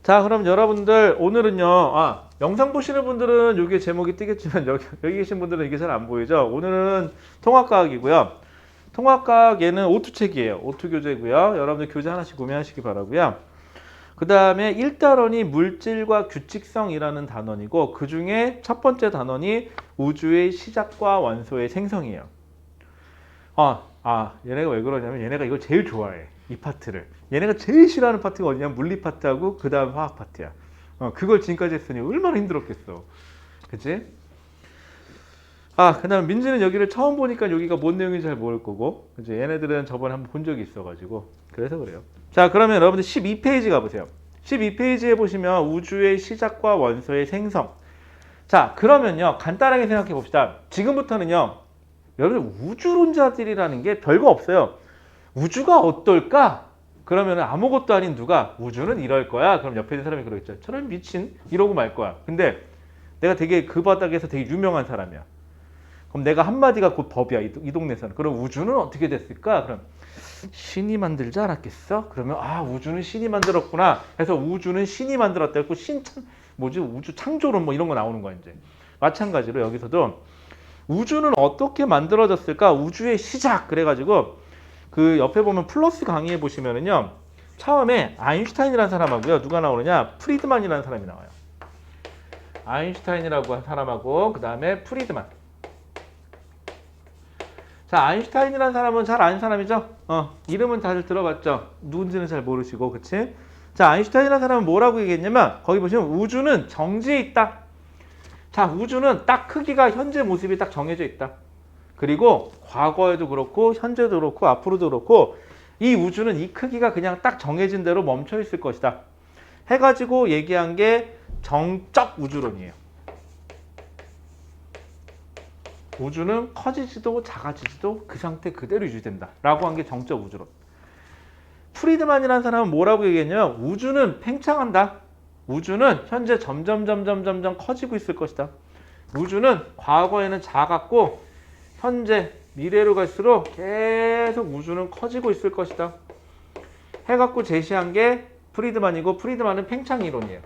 자, 그럼 여러분들 오늘은요. 영상 보시는 분들은 이게 제목이 뜨겠지만 여기 계신 분들은 이게 잘 안 보이죠? 오늘은 통합과학이고요. 통합과학 얘는 O2 책이에요. O2 교재고요. 여러분들 교재 하나씩 구매하시기 바라고요. 그 다음에 1단원이 물질과 규칙성이라는 단원이고 그 중에 첫 번째 단원이 우주의 시작과 원소의 생성이에요. 얘네가 왜 그러냐면 얘네가 이걸 제일 좋아해. 이 파트를. 얘네가 제일 싫어하는 파트가 어디냐면 물리 파트하고 그 다음 화학 파트야. 그걸 지금까지 했으니 얼마나 힘들었겠어. 그치? 그 다음 민지는 여기를 처음 보니까 여기가 뭔 내용인지 잘 모를 거고, 그치? 얘네들은 저번에 한번 본 적이 있어가지고 그래서 그래요. 자, 그러면 여러분들 12페이지 가보세요. 12페이지에 보시면 우주의 시작과 원소의 생성. 자, 그러면요 간단하게 생각해 봅시다. 지금부터는요 여러분 우주론자들이라는 게 별거 없어요. 우주가 어떨까? 그러면 아무것도 아닌 누가 우주는 이럴 거야. 그럼 옆에 있는 사람이 그러겠죠. 저런 미친 이러고 말 거야. 근데 내가 되게 그 바닥에서 되게 유명한 사람이야. 그럼 내가 한마디가 곧 법이야. 이 동네에서는. 그럼 우주는 어떻게 됐을까? 그럼 신이 만들지 않았겠어? 그러면 우주는 신이 만들었구나 해서 우주는 신이 만들었다 했고 우주 창조론 뭐 이런 거 나오는 거야. 이제 마찬가지로 여기서도 우주는 어떻게 만들어졌을까? 우주의 시작 그래가지고 그 옆에 보면 플러스 강의에 보시면은요 처음에 아인슈타인이라는 사람하고요 누가 나오느냐 프리드만이라는 사람이 나와요. 아인슈타인이라고 한 사람하고 그 다음에 프리드만. 자, 아인슈타인이라는 사람은 잘 아는 사람이죠? 이름은 다들 들어봤죠? 누군지는 잘 모르시고, 그치? 자, 아인슈타인이라는 사람은 뭐라고 얘기했냐면 거기 보시면 우주는 정지해 있다. 자, 우주는 딱 크기가 현재 모습이 딱 정해져 있다. 그리고 과거에도 그렇고 현재도 그렇고 앞으로도 그렇고 이 우주는 이 크기가 그냥 딱 정해진 대로 멈춰 있을 것이다. 해가지고 얘기한 게 정적 우주론이에요. 우주는 커지지도 작아지지도 그 상태 그대로 유지된다. 라고 한 게 정적 우주론. 프리드만이라는 사람은 뭐라고 얘기했냐면 우주는 팽창한다. 우주는 현재 점점 커지고 있을 것이다. 우주는 과거에는 작았고 현재 미래로 갈수록 계속 우주는 커지고 있을 것이다. 해갖고 제시한 게 프리드만이고 프리드만은 팽창 이론이에요.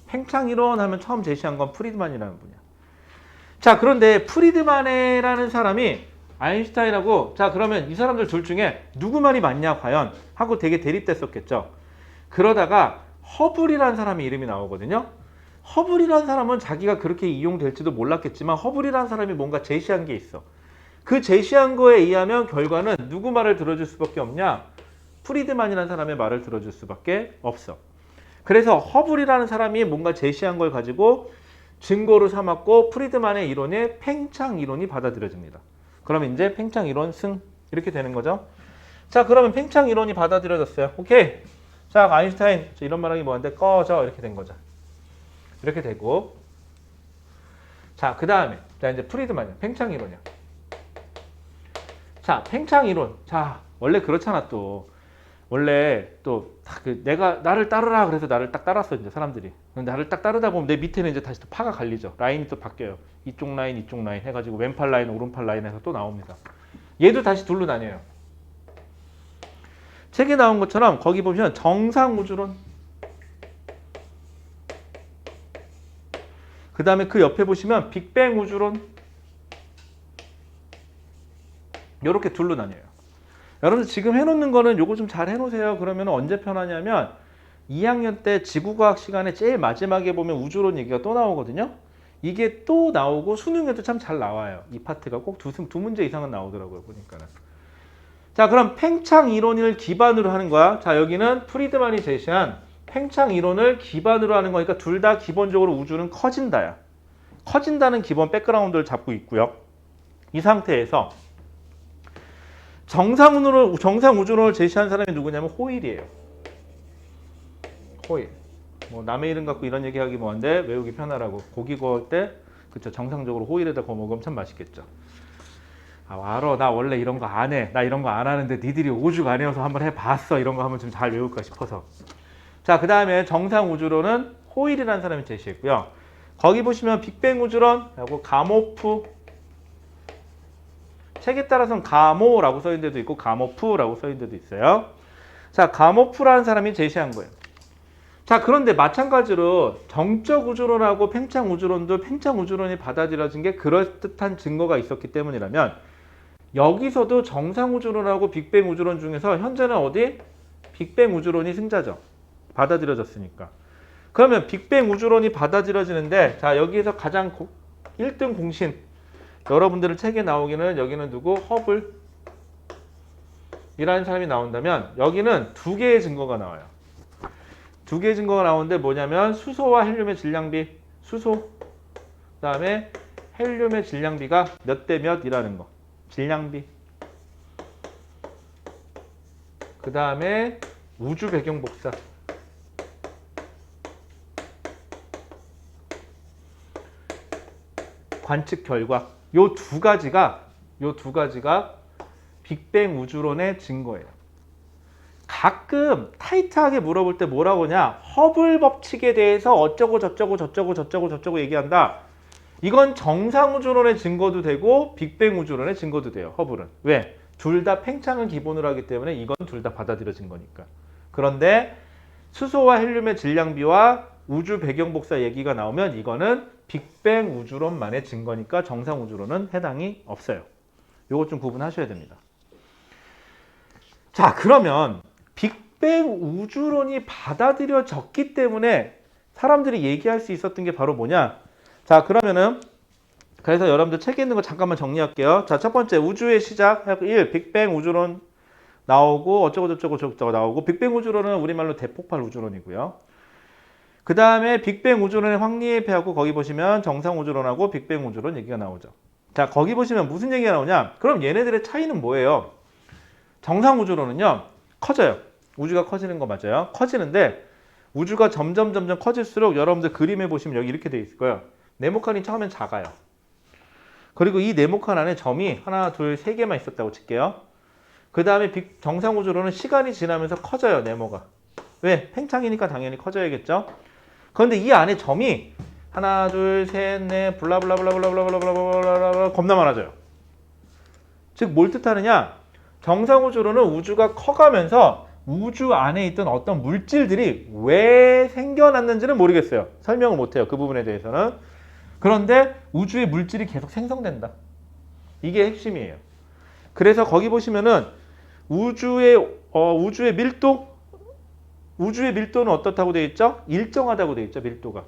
팽창 이론 하면 처음 제시한 건 프리드만이라는 분이야. 자, 그런데 프리드만이라는 사람이 아인슈타인하고 자 그러면 이 사람들 둘 중에 누구 말이 맞냐 과연 하고 되게 대립됐었겠죠. 그러다가 허블이라는 사람의 이름이 나오거든요. 허블이라는 사람은 자기가 그렇게 이용될지도 몰랐겠지만 허블이라는 사람이 뭔가 제시한 게 있어. 그 제시한 거에 의하면 결과는 누구 말을 들어줄 수밖에 없냐? 프리드만이라는 사람의 말을 들어줄 수밖에 없어. 그래서 허블이라는 사람이 뭔가 제시한 걸 가지고 증거로 삼았고 프리드만의 이론에 팽창 이론이 받아들여집니다. 그러면 이제 팽창 이론 승 이렇게 되는 거죠. 자, 그러면 팽창 이론이 받아들여졌어요. 오케이. 자, 아인슈타인 이런 말하기 뭐한데 꺼져 이렇게 된 거죠. 이렇게 되고 자, 그 다음에 자 이제 프리드만이야. 팽창 이론이야. 자, 팽창 이론. 자, 원래 그렇잖아 또. 원래 또 내가 나를 따르라 그래서 나를 딱 따랐어 이제 사람들이. 나를 딱 따르다 보면 내 밑에는 이제 다시 또 파가 갈리죠. 라인이 또 바뀌어요. 이쪽 라인 해가지고 왼팔 라인 오른팔 라인에서 또 나옵니다. 얘도 다시 둘로 나뉘어요. 책에 나온 것처럼 거기 보면 정상 우주론. 그 다음에 그 옆에 보시면 빅뱅 우주론. 이렇게 둘로 나뉘어요. 여러분들 지금 해놓는 거는 요거 좀 잘 해놓으세요. 그러면 언제 편하냐면 2학년 때 지구과학 시간에 제일 마지막에 보면 우주론 얘기가 또 나오거든요. 이게 또 나오고 수능에도 참 잘 나와요. 이 파트가 꼭 두 문제 이상은 나오더라고요. 보니까는. 자, 그럼 팽창 이론을 기반으로 하는 거야. 자, 여기는 프리드만이 제시한 팽창 이론을 기반으로 하는 거니까 둘 다 기본적으로 우주는 커진다야. 커진다는 기본 백그라운드를 잡고 있고요. 이 상태에서 정상 우주론을 제시한 사람이 누구냐면 호일이에요. 호일. 뭐 남의 이름 갖고 이런 얘기하기 뭐한데 외우기 편하라고. 고기 구울 때 그쵸 정상적으로 호일에다 구워 먹으면 참 맛있겠죠. 알아. 나 원래 이런 거 안 해. 나 이런 거 안 하는데 니들이 오죽 안 해서 한번 해봤어. 이런 거 하면 좀 잘 외울까 싶어서. 자, 그 다음에 정상 우주론은 호일이라는 사람이 제시했고요. 거기 보시면 빅뱅 우주론 하고 가모프 책에 따라서는 가모라고 써 있는 데도 있고 가모프라고 써 있는 데도 있어요. 자, 가모프라는 사람이 제시한 거예요. 자, 그런데 마찬가지로 정적 우주론하고 팽창 우주론도 팽창 우주론이 받아들여진 게 그럴듯한 증거가 있었기 때문이라면 여기서도 정상 우주론하고 빅뱅 우주론 중에서 현재는 어디? 빅뱅 우주론이 승자죠. 받아들여졌으니까. 그러면 빅뱅 우주론이 받아들여지는데 자, 여기에서 가장 1등 공신 여러분들 책에 나오기는 여기는 누구? 허블 이라는 사람이 나온다면 여기는 두 개의 증거가 나와요. 두 개의 증거가 나오는데 뭐냐면 수소와 헬륨의 질량비, 수소 그 다음에 헬륨의 질량비가 몇 대 몇이라는 거, 질량비. 그 다음에 우주 배경 복사. 관측 결과. 요 두 가지가 빅뱅 우주론의 증거예요. 가끔 타이트하게 물어볼 때 뭐라고 하냐? 허블 법칙에 대해서 어쩌고 저쩌고 얘기한다. 이건 정상 우주론의 증거도 되고 빅뱅 우주론의 증거도 돼요. 허블은. 왜? 둘 다 팽창을 기본으로 하기 때문에 이건 둘 다 받아들여진 거니까. 그런데 수소와 헬륨의 질량비와 우주 배경 복사 얘기가 나오면 이거는 빅뱅 우주론만의 증거니까 정상 우주론은 해당이 없어요. 요것 좀 구분하셔야 됩니다. 자, 그러면 빅뱅 우주론이 받아들여졌기 때문에 사람들이 얘기할 수 있었던 게 바로 뭐냐? 자, 그러면은 그래서 여러분들 책에 있는 거 잠깐만 정리할게요. 자, 첫 번째 우주의 시작 1. 빅뱅 우주론 나오고 어쩌고 나오고 빅뱅 우주론은 우리말로 대폭발 우주론이고요. 그 다음에 빅뱅 우주론의 확리회하고 거기 보시면 정상 우주론하고 빅뱅 우주론 얘기가 나오죠. 자, 거기 보시면 무슨 얘기가 나오냐? 그럼 얘네들의 차이는 뭐예요? 정상 우주론은요, 커져요. 우주가 커지는 거 맞아요. 커지는데 우주가 점점 커질수록 여러분들 그림에 보시면 여기 이렇게 돼 있을 거예요. 네모칸이 처음엔 작아요. 그리고 이 네모칸 안에 점이 하나, 둘, 세 개만 있었다고 칠게요. 그 다음에 정상 우주론은 시간이 지나면서 커져요, 네모가. 왜? 팽창이니까 당연히 커져야겠죠. 그런데 이 안에 점이 하나, 둘, 셋, 넷, 블라블라블라블라블라블라블라블라 겁나 많아져요. 즉, 뭘 뜻하느냐? 정상 우주론은 우주가 커가면서 우주 안에 있던 어떤 물질들이 왜 생겨났는지는 모르겠어요. 설명을 못해요. 그 부분에 대해서는. 그런데 우주의 물질이 계속 생성된다. 이게 핵심이에요. 그래서 거기 보시면은 우주의 밀도는 어떻다고 되어 있죠? 일정하다고 되어 있죠. 밀도가.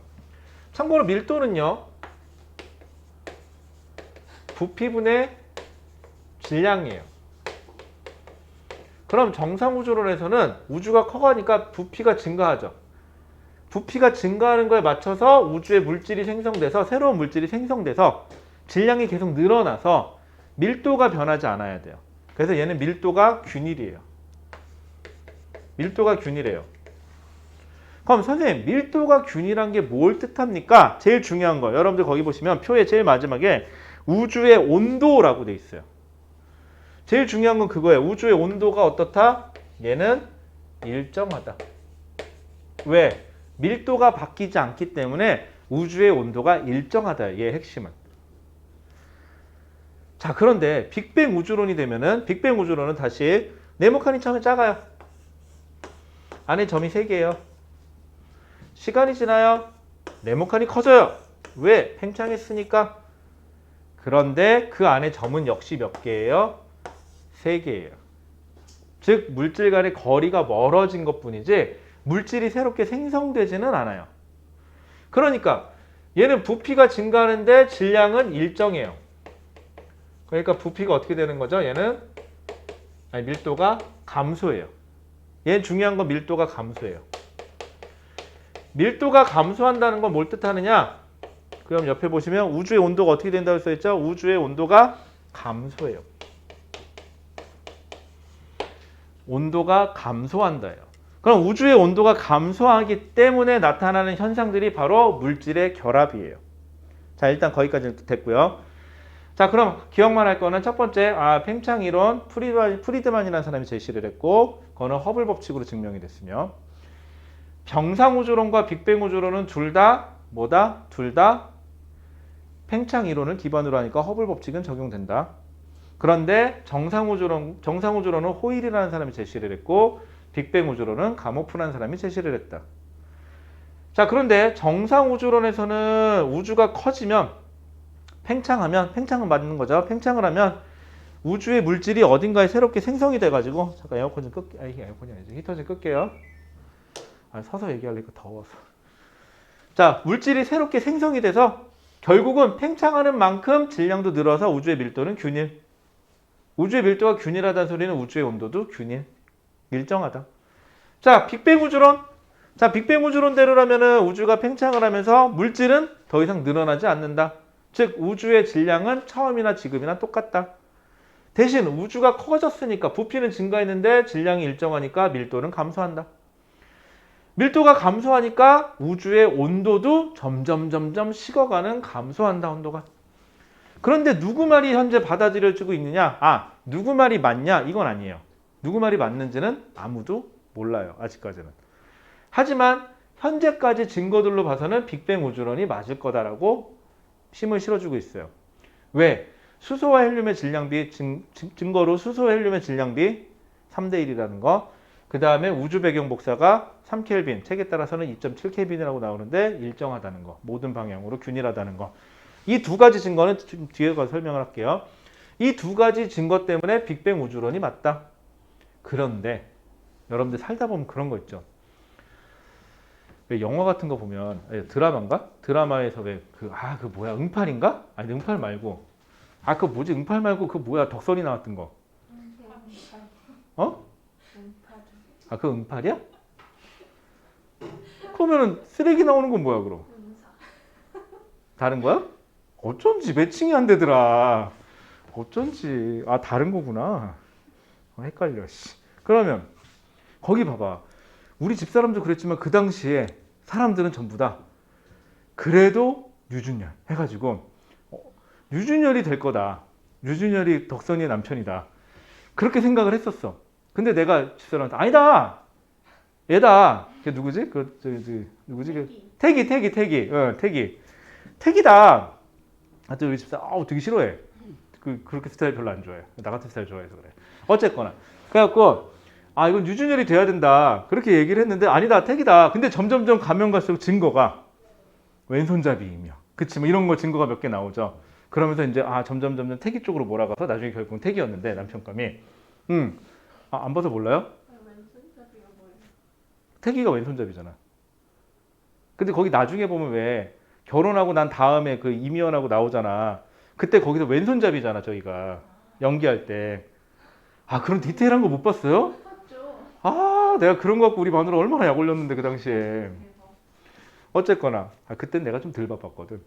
참고로 밀도는요, 부피분의 질량이에요. 그럼 정상 우주론에서는 우주가 커가니까 부피가 증가하죠. 부피가 증가하는 거에 맞춰서 우주의 물질이 생성돼서 새로운 물질이 생성돼서 질량이 계속 늘어나서 밀도가 변하지 않아야 돼요. 그래서 얘는 밀도가 균일이에요. 밀도가 균일해요. 그럼 선생님, 밀도가 균일한 게 뭘 뜻합니까? 제일 중요한 거. 여러분들 거기 보시면 표의 제일 마지막에 우주의 온도라고 돼 있어요. 제일 중요한 건 그거예요. 우주의 온도가 어떻다? 얘는 일정하다. 왜? 밀도가 바뀌지 않기 때문에 우주의 온도가 일정하다. 얘의 핵심은. 자, 그런데 빅뱅 우주론이 되면은 빅뱅 우주론은 다시 네모칸이 처음에 작아요. 안에 점이 3개예요. 시간이 지나요. 네모칸이 커져요. 왜? 팽창했으니까. 그런데 그 안에 점은 역시 몇 개예요? 3개예요. 즉 물질 간의 거리가 멀어진 것뿐이지 물질이 새롭게 생성되지는 않아요. 그러니까 얘는 부피가 증가하는데 질량은 일정해요. 그러니까 부피가 어떻게 되는 거죠? 얘는 밀도가 감소해요. 얘는 중요한 건 밀도가 감소해요. 밀도가 감소한다는 건 뭘 뜻하느냐? 그럼 옆에 보시면 우주의 온도가 어떻게 된다고 써있죠? 우주의 온도가 감소해요. 온도가 감소한다예요. 그럼 우주의 온도가 감소하기 때문에 나타나는 현상들이 바로 물질의 결합이에요. 자, 일단 거기까지 됐고요. 자, 그럼 기억만 할 거는 첫 번째, 팽창 이론 프리드만이라는 사람이 제시를 했고, 그거는 허블 법칙으로 증명이 됐으며, 정상 우주론과 빅뱅 우주론은 둘 다 뭐다? 둘 다 팽창 이론을 기반으로 하니까 허블 법칙은 적용된다. 그런데 정상우주론은 호일이라는 사람이 제시를 했고 빅뱅 우주론은 가모프라는 사람이 제시를 했다. 자, 그런데 정상우주론에서는 우주가 커지면 팽창은 맞는 거죠. 팽창을 하면 우주의 물질이 어딘가에 새롭게 생성이 돼가지고 잠깐 에어컨 좀 끌게. 이게 에어컨이 아니죠. 히터 좀 끌게요. 서서 얘기하려니까 더워서. 자, 물질이 새롭게 생성이 돼서 결국은 팽창하는 만큼 질량도 늘어서 우주의 밀도는 균일. 우주의 밀도가 균일하다는 소리는 우주의 온도도 균일. 일정하다. 자, 빅뱅 우주론. 자, 빅뱅 우주론대로라면은 우주가 팽창을 하면서 물질은 더 이상 늘어나지 않는다. 즉, 우주의 질량은 처음이나 지금이나 똑같다. 대신 우주가 커졌으니까 부피는 증가했는데 질량이 일정하니까 밀도는 감소한다. 밀도가 감소하니까 우주의 온도도 점점 식어가는 감소한다, 온도가. 그런데 누구 말이 현재 받아들여지고 있느냐? 누구 말이 맞냐? 이건 아니에요. 누구 말이 맞는지는 아무도 몰라요, 아직까지는. 하지만 현재까지 증거들로 봐서는 빅뱅 우주론이 맞을 거다라고 힘을 실어주고 있어요. 왜? 수소와 헬륨의 질량비, 증거로 수소와 헬륨의 질량비 3대 1이라는 거. 그 다음에 우주 배경 복사가 3켈빈, 책에 따라서는 2.7켈빈이라고 나오는데 일정하다는 거. 모든 방향으로 균일하다는 거. 이 두 가지 증거는 좀 뒤에 가서 설명을 할게요. 이 두 가지 증거 때문에 빅뱅 우주론이 맞다. 그런데 여러분들 살다 보면 그런 거 있죠. 왜 영화 같은 거 보면 드라마인가? 드라마에서 왜 그 뭐야 응팔인가? 아니 응팔 말고 그거 뭐지? 응팔 말고 그 뭐야 덕선이 나왔던 거. 어? 그거 응팔이야? 그러면은 쓰레기 나오는 건 뭐야 그럼? 다른 거야? 어쩐지 매칭이 안 되더라. 어쩐지 다른 거구나. 헷갈려. 그러면 거기 봐봐. 우리 집사람도 그랬지만 그 당시에 사람들은 전부 다 그래도 유준열 해가지고 유준열이 될 거다. 유준열이 덕선이의 남편이다. 그렇게 생각을 했었어. 근데 내가 집사람한테 아니다. 얘다. 걔 누구지? 누구지? 태기. 태기다. 하여튼 우리 집사 되게 싫어해. 그렇게 스타일 별로 안 좋아해. 나 같은 스타일 좋아해서 그래. 어쨌거나. 그래갖고 이건 유준열이 돼야 된다. 그렇게 얘기를 했는데 아니다. 태기다. 근데 점점점 가면 갈수록 증거가 왼손잡이이며 그치 뭐 이런 거 증거가 몇 개 나오죠. 그러면서 이제 점점 태기 쪽으로 몰아가서 나중에 결국은 태기였는데 남편감이 안 봐서 몰라요? 왼손잡이가 뭐예요? 태기가 왼손잡이잖아. 근데 거기 나중에 보면 왜 결혼하고 난 다음에 그 이미연하고 나오잖아. 그때 거기서 왼손잡이잖아 저희가 연기할 때. 그런 디테일한 거 못 봤어요? 봤죠. 내가 그런 거 갖고 우리 마누라 얼마나 약 올렸는데 그 당시에. 어쨌거나 그땐 내가 좀 덜 바빴거든.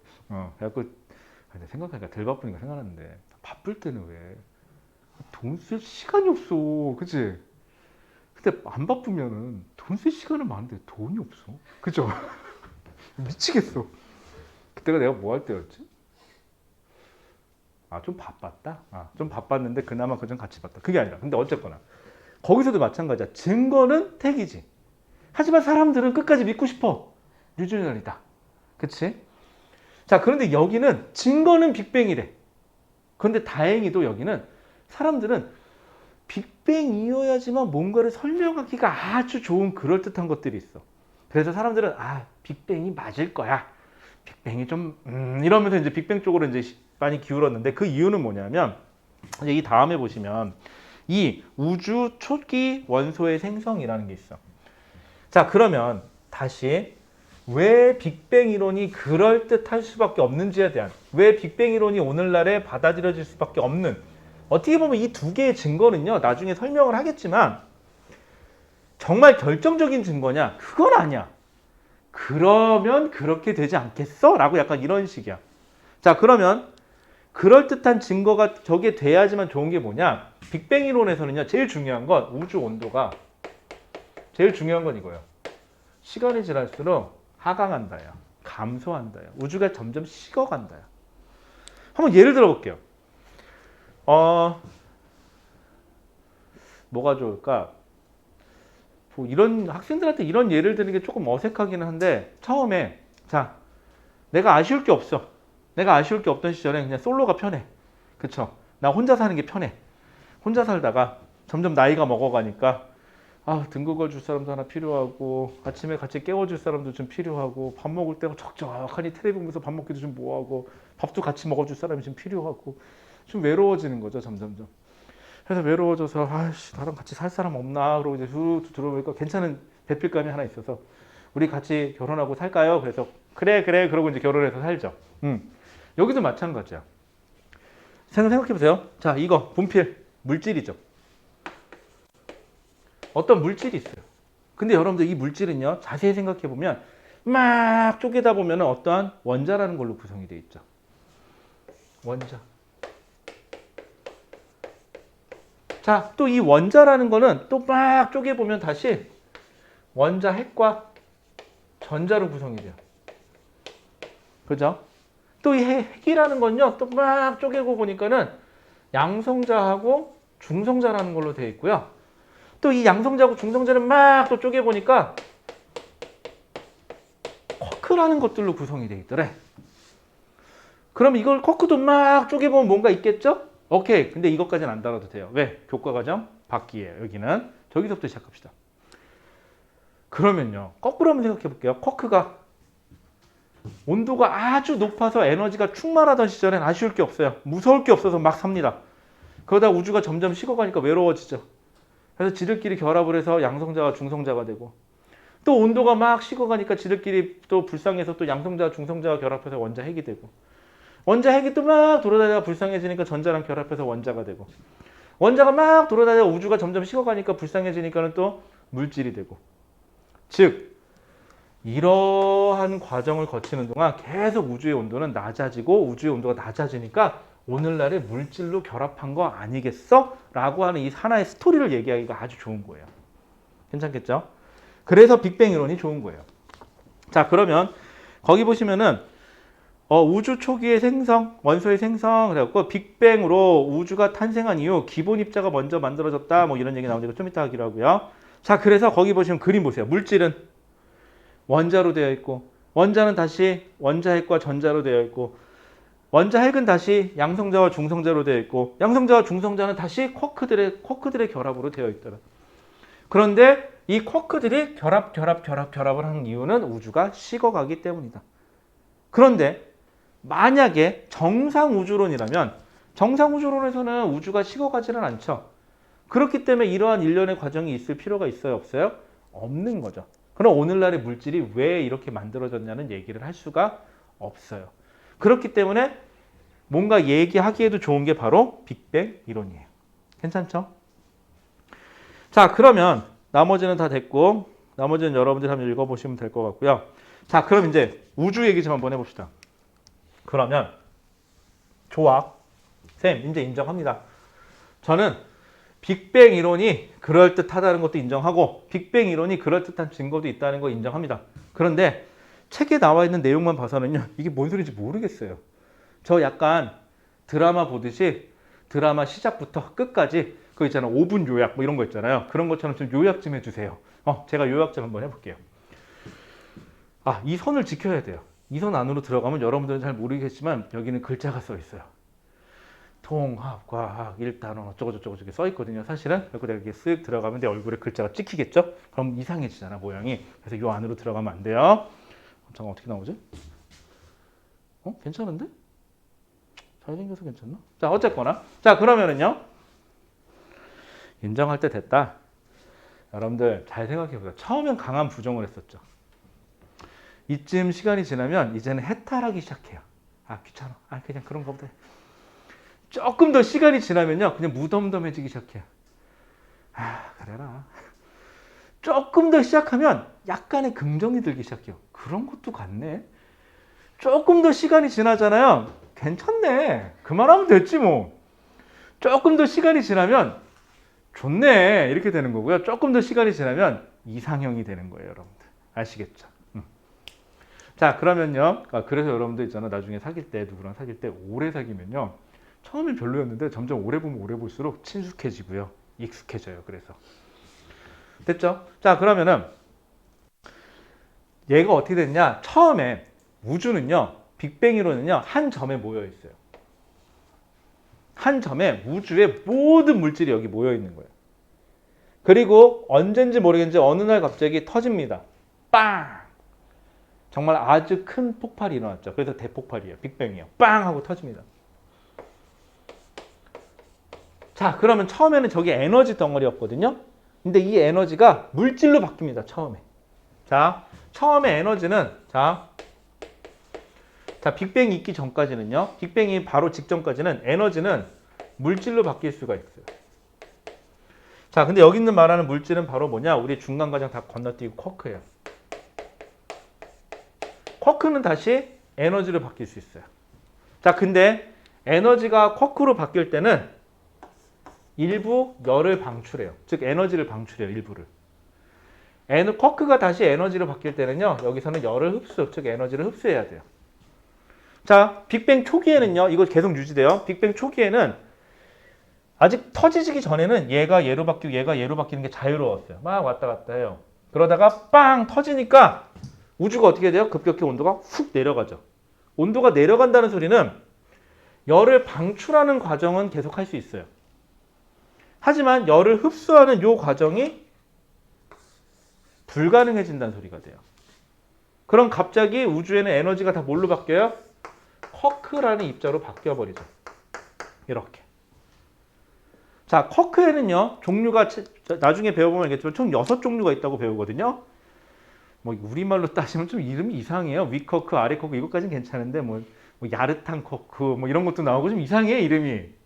그래갖고 생각하니까 덜 바쁘니까 생각났는데 바쁠 때는 왜 돈 쓸 시간이 없어, 그치? 근데 안 바쁘면은 돈 쓸 시간은 많은데 돈이 없어, 그죠? 미치겠어. 그때가 내가 뭐 할 때였지? 좀 바빴다? 좀 바빴는데 그나마 그전 같이 봤다. 그게 아니라. 근데 어쨌거나 거기서도 마찬가지야. 증거는 택이지. 하지만 사람들은 끝까지 믿고 싶어. 유준열이다. 그치? 자, 그런데 여기는 증거는 빅뱅이래. 그런데 다행히도 여기는 사람들은 빅뱅이어야지만 뭔가를 설명하기가 아주 좋은 그럴듯한 것들이 있어. 그래서 사람들은 빅뱅이 맞을 거야. 빅뱅이 좀 이러면서 이제 빅뱅 쪽으로 이제 많이 기울었는데 그 이유는 뭐냐면 이제 이 다음에 보시면 이 우주 초기 원소의 생성이라는 게 있어. 자, 그러면 다시 왜 빅뱅 이론이 그럴듯할 수밖에 없는지에 대한, 왜 빅뱅 이론이 오늘날에 받아들여질 수밖에 없는, 어떻게 보면 이 두 개의 증거는요 나중에 설명을 하겠지만 정말 결정적인 증거냐? 그건 아니야. 그러면 그렇게 되지 않겠어? 라고 약간 이런 식이야. 자, 그러면 그럴듯한 증거가 저게 돼야지만 좋은 게 뭐냐? 빅뱅 이론에서는요 제일 중요한 건 우주 온도가, 제일 중요한 건 이거예요. 시간이 지날수록 하강한다야. 감소한다야. 우주가 점점 식어간다야. 한번 예를 들어 볼게요. 뭐가 좋을까? 이런 학생들한테 이런 예를 드는 게 조금 어색하기는 한데 처음에 내가 아쉬울 게 없어. 내가 아쉬울 게 없던 시절에 그냥 솔로가 편해. 그쵸? 나 혼자 사는 게 편해. 혼자 살다가 점점 나이가 먹어가니까 등 긁어줄 사람도 하나 필요하고 아침에 같이 깨워줄 사람도 좀 필요하고 밥 먹을 때가 적적하니 텔레비 보면서 밥 먹기도 좀 뭐하고 밥도 같이 먹어줄 사람이 좀 필요하고 좀 외로워지는 거죠 점점점. 그래서 외로워져서 나랑 같이 살 사람 없나 그러고 이제 쭉 들어보니까 괜찮은 배필감이 하나 있어서 우리 같이 결혼하고 살까요? 그래서 그래 그러고 이제 결혼해서 살죠. 여기도 마찬가지야. 생각해 보세요. 자, 이거 분필 물질이죠. 어떤 물질이 있어요. 근데 여러분들 이 물질은요, 자세히 생각해 보면 막 쪼개다 보면 어떠한 원자라는 걸로 구성이 되어 있죠. 원자. 자, 또 이 원자라는 거는 또 막 쪼개보면 다시 원자 핵과 전자로 구성이 돼요. 그죠? 또 이 핵이라는 건요, 또 막 쪼개고 보니까는 양성자하고 중성자라는 걸로 되어 있고요. 또 이 양성자하고 중성자를 막 또 쪼개보니까 쿼크라는 것들로 구성이 되어 있더래. 그럼 이걸 쿼크도 막 쪼개보면 뭔가 있겠죠? 오케이. 근데 이것까지는 안 다뤄도 돼요. 왜? 교과과정 바퀴예요. 여기는. 저기서부터 시작합시다. 그러면요. 거꾸로 한번 생각해 볼게요. 쿼크가 온도가 아주 높아서 에너지가 충만하던 시절엔 아쉬울 게 없어요. 무서울 게 없어서 막 삽니다. 그러다 우주가 점점 식어가니까 외로워지죠. 그래서 지들끼리 결합을 해서 양성자와 중성자가 되고 또 온도가 막 식어가니까 지들끼리 또 불쌍해서 또 양성자와 중성자가 결합해서 원자 핵이 되고 원자 핵이 또 막 돌아다니다가 불쌍해지니까 전자랑 결합해서 원자가 되고 원자가 막 돌아다니다가 우주가 점점 식어가니까 불쌍해지니까는 또 물질이 되고 즉 이러한 과정을 거치는 동안 계속 우주의 온도는 낮아지고 우주의 온도가 낮아지니까 오늘날의 물질로 결합한 거 아니겠어? 라고 하는 이 하나의 스토리를 얘기하기가 아주 좋은 거예요. 괜찮겠죠? 그래서 빅뱅 이론이 좋은 거예요. 자, 그러면 거기 보시면은 우주 초기의 생성, 원소의 생성 그래갖고 빅뱅으로 우주가 탄생한 이후 기본 입자가 먼저 만들어졌다 뭐 이런 얘기 나오니까 좀 이따 하기로 하고요. 자, 그래서 거기 보시면 그림 보세요. 물질은 원자로 되어 있고 원자는 다시 원자핵과 전자로 되어 있고 원자핵은 다시 양성자와 중성자로 되어 있고 양성자와 중성자는 다시 쿼크들의 결합으로 되어 있더라. 그런데 이 쿼크들이 결합을 하는 이유는 우주가 식어가기 때문이다. 그런데 만약에 정상우주론이라면 정상우주론에서는 우주가 식어가지는 않죠. 그렇기 때문에 이러한 일련의 과정이 있을 필요가 있어요? 없어요? 없는 거죠. 그럼 오늘날의 물질이 왜 이렇게 만들어졌냐는 얘기를 할 수가 없어요. 그렇기 때문에 뭔가 얘기하기에도 좋은 게 바로 빅뱅 이론이에요. 괜찮죠? 자, 그러면 나머지는 다 됐고 나머지는 여러분들이 한번 읽어보시면 될 것 같고요. 자, 그럼 이제 우주 얘기 좀 한번 해봅시다. 그러면 좋아. 쌤, 이제 인정합니다. 저는 빅뱅 이론이 그럴듯하다는 것도 인정하고 빅뱅 이론이 그럴듯한 증거도 있다는 거 인정합니다. 그런데 책에 나와 있는 내용만 봐서는요. 이게 뭔 소리인지 모르겠어요. 저 약간 드라마 보듯이 드라마 시작부터 끝까지 그거 있잖아요. 5분 요약 뭐 이런 거 있잖아요. 그런 것처럼 좀 요약 좀 해주세요. 제가 요약 좀 한번 해볼게요. 이 선을 지켜야 돼요. 이 선 안으로 들어가면 여러분들은 잘 모르겠지만 여기는 글자가 써 있어요. 통합, 과학, 일단원 어쩌고저쩌고 저렇게 써 있거든요. 사실은. 그리고 내가 이렇게 쓱 들어가면 내 얼굴에 글자가 찍히겠죠? 그럼 이상해지잖아, 모양이. 그래서 요 안으로 들어가면 안 돼요. 잠깐 어떻게 나오지? 괜찮은데? 잘생겨서 괜찮나? 자, 어쨌거나. 자, 그러면은요. 인정할 때 됐다. 여러분들 잘 생각해보세요. 처음엔 강한 부정을 했었죠. 이쯤 시간이 지나면 이제는 해탈하기 시작해요. 귀찮아. 그냥 그런가 보다. 조금 더 시간이 지나면요. 그냥 무덤덤해지기 시작해요. 그래라. 조금 더 시작하면 약간의 긍정이 들기 시작해요. 그런 것도 같네. 조금 더 시간이 지나잖아요. 괜찮네. 그만하면 됐지 뭐. 조금 더 시간이 지나면 좋네. 이렇게 되는 거고요. 조금 더 시간이 지나면 이상형이 되는 거예요. 여러분들. 아시겠죠? 자, 그러면요. 그래서 여러분들 있잖아. 나중에 사귈 때, 누구랑 사귈 때 오래 사귀면요. 처음엔 별로였는데 점점 오래 보면 오래 볼수록 친숙해지고요. 익숙해져요. 그래서. 됐죠? 자, 그러면은 얘가 어떻게 됐냐? 처음에 우주는요. 빅뱅 이론은요. 한 점에 모여 있어요. 한 점에 우주의 모든 물질이 여기 모여 있는 거예요. 그리고 언젠지 모르겠는지 어느 날 갑자기 터집니다. 빵! 정말 아주 큰 폭발이 일어났죠. 그래서 대폭발이에요. 빅뱅이에요. 빵! 하고 터집니다. 자, 그러면 처음에는 저게 에너지 덩어리였거든요. 근데 이 에너지가 물질로 바뀝니다. 처음에. 자, 처음에 에너지는 자, 빅뱅이 있기 전까지는요. 빅뱅이 바로 직전까지는 에너지는 물질로 바뀔 수가 있어요. 자, 근데 여기 있는 말하는 물질은 바로 뭐냐? 우리 중간 과정 다 건너뛰고 쿼크예요. 쿼크는 다시 에너지로 바뀔 수 있어요. 자, 근데 에너지가 쿼크로 바뀔 때는 일부 열을 방출해요. 즉 에너지를 방출해요. 일부를. 쿼크가 다시 에너지로 바뀔 때는요. 여기서는 열을 흡수, 즉 에너지를 흡수해야 돼요. 자, 빅뱅 초기에는요. 이거 계속 유지돼요. 빅뱅 초기에는 아직 터지기 전에는 얘가 얘로 바뀌고 얘가 얘로 바뀌는 게 자유로웠어요. 막 왔다 갔다 해요. 그러다가 빵 터지니까 우주가 어떻게 돼요? 급격히 온도가 훅 내려가죠. 온도가 내려간다는 소리는 열을 방출하는 과정은 계속 할 수 있어요. 하지만 열을 흡수하는 이 과정이 불가능해진다는 소리가 돼요. 그럼 갑자기 우주에는 에너지가 다 뭘로 바뀌어요? 쿼크라는 입자로 바뀌어버리죠. 이렇게. 자, 쿼크에는요, 종류가 나중에 배워보면 알겠지만 총 6종류가 있다고 배우거든요. 뭐 우리말로 따지면 좀 이름이 이상해요. 위쿼크, 아래쿼크 이것까지는 괜찮은데 뭐 야르탄 쿼크 뭐 이런 것도 나오고 좀 이상해 이름이.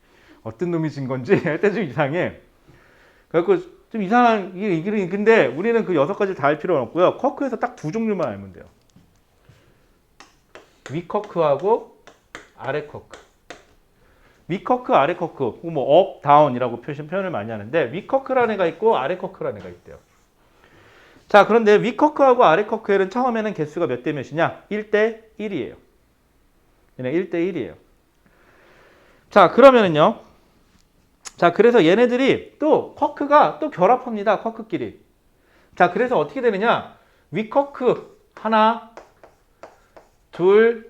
어떤 놈이 진 건지 하여튼 좀 이상해. 그래갖고 좀 이상한 이름이 근데 우리는 그 6가지 다 할 필요는 없고요. 쿼크에서 딱 2종류만 알면 돼요. 위쿼크하고 아래쿼크. 위쿼크, 아래쿼크, 뭐 업, 다운이라고 표현을 많이 하는데 위쿼크라는 애가 있고 아래쿼크라는 애가 있대요. 자, 그런데 위쿼크하고 아래쿼크에는 처음에는 개수가 몇 대 몇이냐? 1대 1이에요. 얘네 1대 1이에요. 자, 그러면은요. 자, 그래서 얘네들이 또 쿼크가 또 결합합니다. 쿼크끼리. 자, 그래서 어떻게 되느냐? 위쿼크 하나, 둘,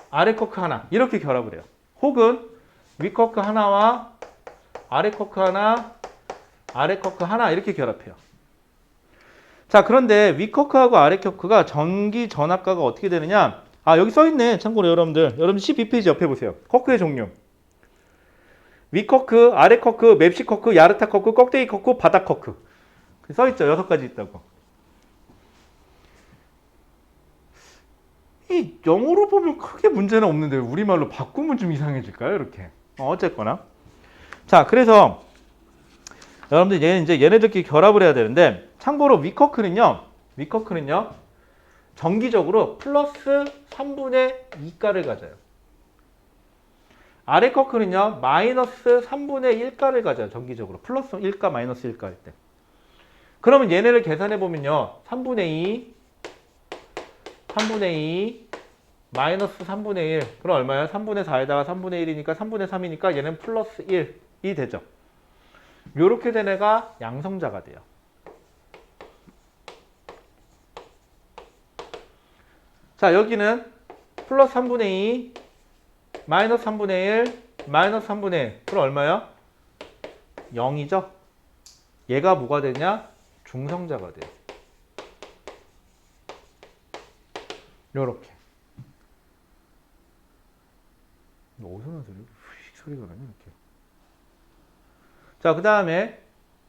아래쿼크 하나 이렇게 결합을 해요. 혹은 위쿼크 하나와 아래쿼크 하나, 아래쿼크 하나 이렇게 결합해요. 자, 그런데 위쿼크하고 아래쿼크가 전기 전압가가 어떻게 되느냐? 아, 여기 써있네. 참고로 여러분들 12페이지 옆에 보세요. 쿼크의 종류. 위쿼크, 아래쿼크, 맵시쿼크, 야르타쿼크, 꺽대기 쿼크, 바닥쿼크. 써있죠. 6가지 있다고. 이 영어로 보면 크게 문제는 없는데 우리말로 바꾸면 좀 이상해질까요? 이렇게. 어쨌거나. 자, 그래서 여러분들 얘네들끼리 결합을 해야 되는데 참고로 위쿼크는요. 정기적으로 플러스 3분의 2가를 가져요. 아래쿼크는요. 마이너스 3분의 1가를 가져요. 정기적으로. 플러스 1가, 마이너스 1가일 때. 그러면 얘네를 계산해 보면요. 3분의 2, 마이너스 3분의 1. 그럼 얼마예요? 3분의 4에다가 3분의 1이니까 3분의 3이니까 얘는 플러스 1이 되죠. 요렇게 된 애가 양성자가 돼요. 자, 여기는 플러스 3분의 2, 마이너스 3분의 1, 마이너스 3분의 1. 그럼 얼마예요? 0이죠? 얘가 뭐가 되냐? 중성자가 돼요. 요렇게. 어디서 나는 소리? 휙 소리가 나냐 이렇게. 자, 그 다음에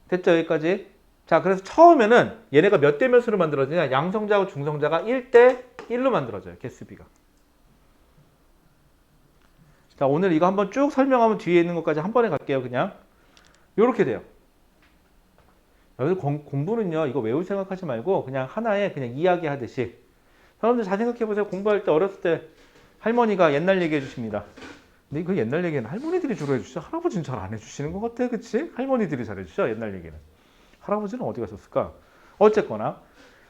됐죠? 여기까지. 자, 그래서 처음에는 얘네가 몇 대 몇으로 만들어지냐? 양성자하고 중성자가 1대 1로 만들어져요. 개수비가. 자, 오늘 이거 한번 쭉 설명하면 뒤에 있는 것까지 한 번에 갈게요. 그냥 요렇게 돼요. 여기서 공부는요, 이거 외울 생각하지 말고 그냥 하나의 그냥 이야기 하듯이. 여러분들 잘 생각해보세요. 공부할 때 어렸을 때 할머니가 옛날 얘기해 주십니다. 근데 그 옛날 얘기는 할머니들이 주로 해주시죠. 할아버지는 잘 안 해주시는 것 같아. 그치? 할머니들이 잘 해주죠. 옛날 얘기는. 할아버지는 어디 가셨을까? 어쨌거나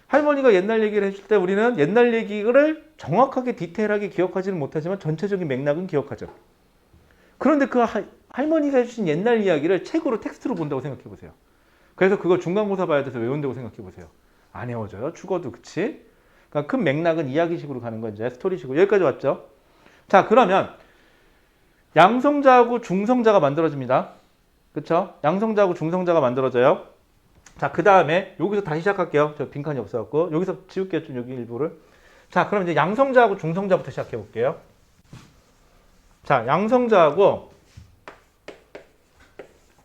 할머니가 옛날 얘기를 해줄 때 우리는 옛날 얘기를 정확하게 디테일하게 기억하지는 못하지만 전체적인 맥락은 기억하죠. 그런데 그 할머니가 해주신 옛날 이야기를 책으로 텍스트로 본다고 생각해 보세요. 그래서 그걸 중간고사 봐야 돼서 외운다고 생각해 보세요. 안 외워져요. 죽어도. 그치? 그러니까 큰 맥락은 이야기식으로 가는 거죠. 스토리식으로. 여기까지 왔죠? 자, 그러면 양성자하고 중성자가 만들어집니다. 그쵸? 양성자하고 중성자가 만들어져요. 자, 그 다음에 여기서 다시 시작할게요. 저 빈칸이 없어갖고 여기서 지울게요. 좀 여기 일부를. 자, 그럼 이제 양성자하고 중성자부터 시작해 볼게요. 자, 양성자하고